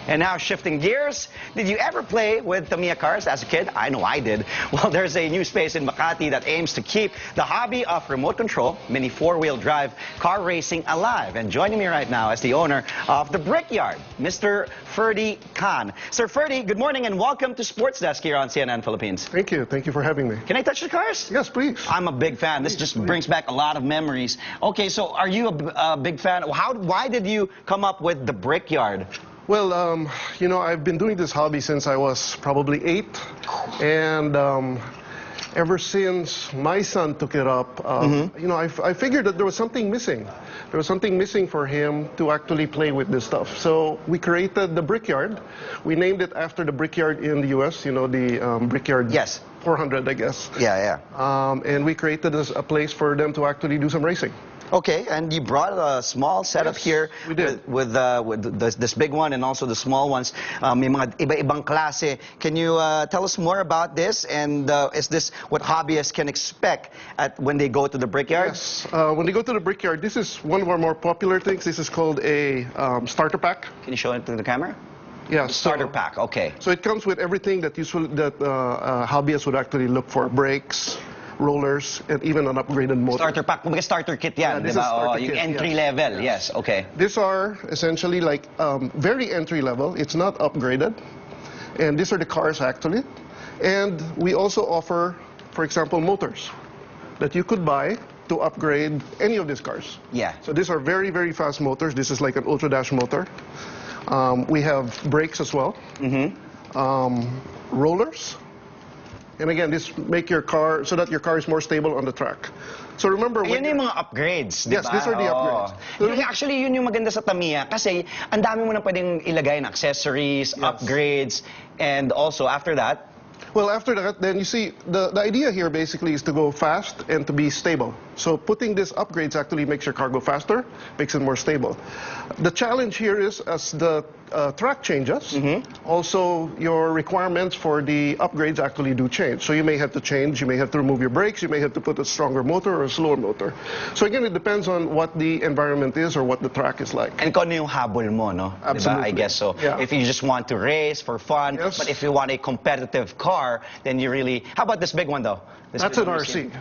And now shifting gears, did you ever play with Tamiya cars as a kid? I know I did. Well, there's a new space in Makati that aims to keep the hobby of remote control, mini four-wheel drive car racing alive. And joining me right now is the owner of the BrRd, Mr. BrRd Khan. Sir BrRd, good morning and welcome to Sports Desk here on CNN Philippines. Thank you. Thank you for having me. Can I touch the cars? Yes, please. I'm a big fan. This just brings back a lot of memories. Okay, so are you a big fan? Why did you come up with the BrRd? Well, you know, I've been doing this hobby since I was probably 8. And ever since my son took it up, you know, I figured that there was something missing. There was something missing for him to actually play with this stuff. So we created the BrRd. We named it after the BrRd in the US, you know, the BrRd Yes. 400, I guess. Yeah. And we created a place for them to actually do some racing. Okay, and you brought a small setup here we did. with this big one and also the small ones. May mga iba-ibang klase. Can you tell us more about this? And is this what hobbyists can expect when they go to the BrRd? Yes, when they go to the BrRd, this is one of our more popular things. This is called a starter pack. Can you show it to the camera? Yeah, Starter pack, okay. So it comes with everything that hobbyists would actually look for: brakes, rollers, and even an upgraded motor. Starter pack, kumbaga starter kit yan, Yeah, this diba? is starter Yung kit, entry yes. level, yes, okay. These are essentially like very entry level. It's not upgraded. And these are the cars actually. And we also offer, for example, motors that you could buy to upgrade any of these cars. Yeah. So these are very, very fast motors. This is like an Ultra Dash motor. We have brakes as well. Rollers. And again, this make your car so that your car is more stable on the track. So remember, Yun yung mga upgrades, di ba? Yes, these are the upgrades. Actually, yun yung maganda sa Tamiya kasi ang dami mo na pwedeng ilagay na accessories, upgrades, and also after that, well, after that, then you see, the idea here basically is to go fast and to be stable. So putting these upgrades actually makes your car go faster, makes it more stable. The challenge here is as the track changes, also your requirements for the upgrades actually do change. So you may have to change, you may have to remove your brakes, you may have to put a stronger motor or a slower motor. So again, it depends on what the environment is or what the track is like. and kung ano yung habol mo, no? Absolutely. Diba? I guess so. Yeah. If you just want to race for fun, Yes. but if you want a competitive car, then you really... How about this big one, though? This That's big an one RC.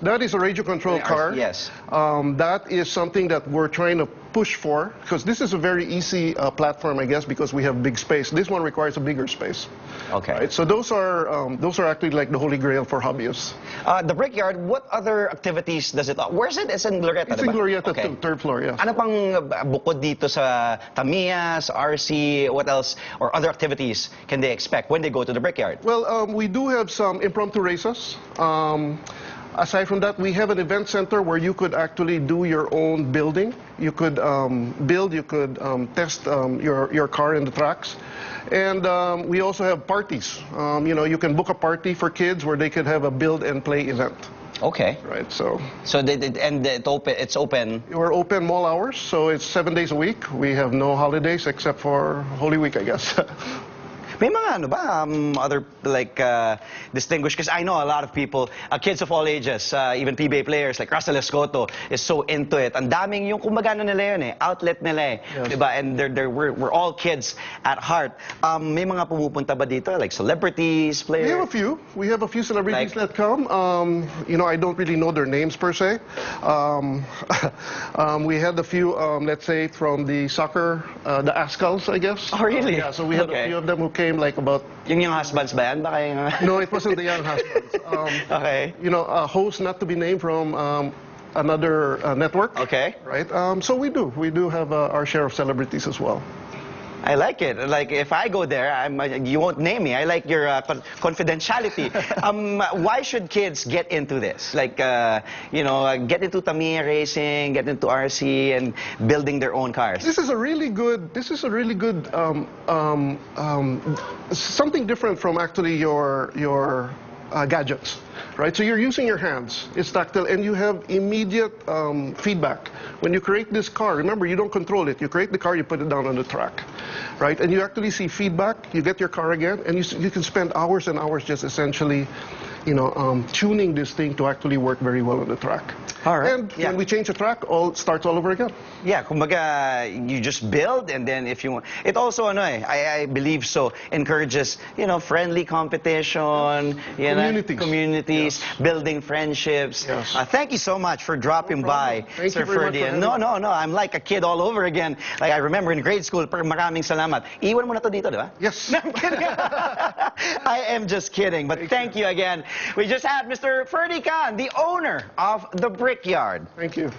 That is a radio-controlled car. Yes. That is something that we're trying to push for, because this is a very easy platform, I guess, because we have big space. This one requires a bigger space. Okay. Right? So those are actually like the holy grail for hobbyists. The BrRd, what other activities does it... Where is it? It's in Glorieta, It's diba? in Glorieta Okay. too, 3rd floor, yes. Ano pang bukod dito sa Tamiya, sa RC, what else, or other activities can they expect when they go to the BrRd? Well, we do have some impromptu races. Aside from that, we have an event center where you could actually do your own building. You could build, you could test your car in the tracks. And we also have parties. You know, you can book a party for kids where they could have a build and play event. Okay. Right, so it's open. we're open all hours, so it's 7 days a week. We have no holidays except for Holy Week, I guess. May mga ano ba, other like distinguished, because I know a lot of people, kids of all ages, even PBA players like Russell Escoto is so into it. Ang daming yung kumbaga nila yun outlet nila Yes. diba? And we're all kids at heart. May mga pumupunta ba dito, like celebrities, players? We have a few celebrities that come. You know, I don't really know their names per se. We had a few, let's say, from the soccer, the Ascals, I guess. Oh, really? Yeah, so we had a few of them who came like about... Yung husbands ba yan? Baka yung... No, it wasn't the young husbands. Okay. You know, a host not to be named from another network. Okay. Right? So we do have our share of celebrities as well. I like it. Like, if I go there, you won't name me. I like your confidentiality. Why should kids get into this? Like, you know, get into Tamiya racing, get into RC, and building their own cars. This is a really good something different from actually your gadgets, right? So you're using your hands, it's tactile, and you have immediate feedback. When you create this car, remember, you don't control it. You create the car, you put it down on the track, right? And you actually see feedback, you get your car again, and you can spend hours and hours just essentially tuning this thing to actually work very well on the track. All right. And when we change the track, starts all over again. Yeah, kumbaga, you just build, and then if you want, it also, I believe so, encourages, friendly competition, communities, building friendships. Yes. Thank you so much for dropping by, Thank Sir you very much Ferdy. for having No, I'm like a kid all over again. Like I remember in grade school, maraming salamat. Iwan mo na to dito, di ba? Yes. No, I'm kidding. I am just kidding, but thank you again. We just had Mr. Ferdy Khan, the owner of the Brickyard. Thank you.